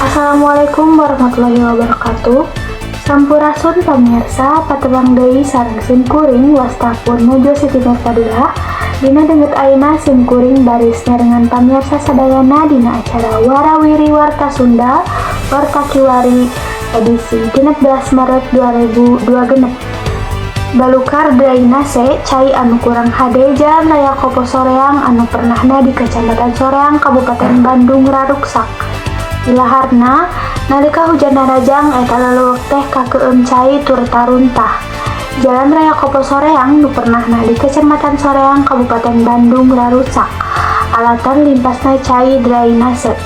Assalamualaikum warahmatullahi wabarakatuh. Sampurasun pamirsa, patebang deui sareng simkuring wastapun nuju Siti Nurfadilah. Dina deugeut ayeuna simkuring baris nyarengan pamirsa sadayana dina acara Warawiri Warta Sunda Warta Kiwari edisi 16 Maret 2026. Balukar daina se cai anu kurang hade Jalan Raya Kopo Soreang anu pernahna di Kecamatan Soreang Kabupaten Bandung raruksak. Ilaharna nalika hujan rajang eta leuweuk teh kakeum cai tur taruntah. Jalan Raya Kopo Soreang nu pernahna di Kecamatan Soreang Kabupaten Bandung rarusak. Alatan limpasna cai drainase.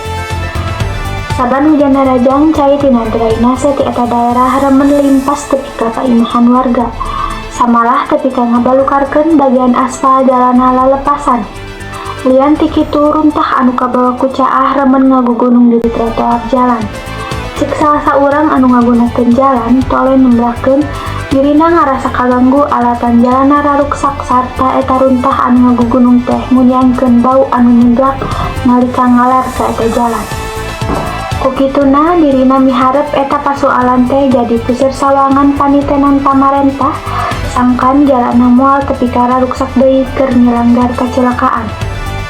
Saban hujan rajang cai tina drainase ti eta daerah remen limpas tepi ka kaimahan warga. Samalah tepi ka ngabalukarkeun bagian aspal jalana lalepasan. Lian ti kitu runtah anu kabawa ku caah remen ngagugunung di trotoar jalan. Cek salah saurang anu ngagunakeun jalan tole nembrahkeun dirina ngarasa kaganggu alatan jalana raruksak sarta eta runtah anu ngagugunung teh ngunyangkeun bau anu nyeblak nalika ngaler ka eta jalan. Ku kituna dirina miharep eta pasualan teh jadi puseur sawangan panitenan pamarentah sangkan jalana moal tepi ka raruksak deui keur nyelanggar kecelakaan.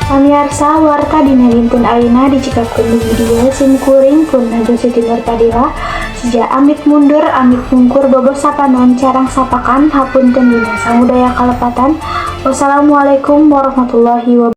Pamirsa, warta dina dinten ayeuna dicikapkeun di video simkuring pun nuju Siti Nurfadilah. Sejak amit mundur amit mungkur boboh sapanon carang sapakan hapunten dina samudaya kalepatan. Wassalamualaikum warahmatullahi wabarakatuh.